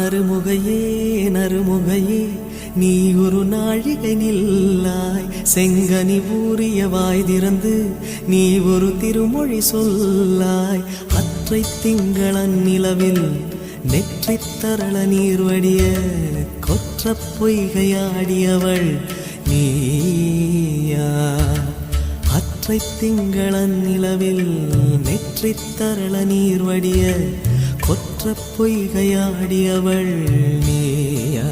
நறுமுகையே நறுமுகையே நீ ஒரு நாழிகை நில்லாய் செங்கனி ஊறிய வாய் திறந்து நீ ஒரு திருமொழி சொல்லாய் அற்றை திங்களன் நிலவில் நெற்றி தரள நீர் வடிய கொற்ற பொய்கையாடியவள் நீயா அற்றை திங்களன் நிலவில் நெற்றி தரள நீர் வடிய கொற்ற பொய்கையாடியவள் நீயா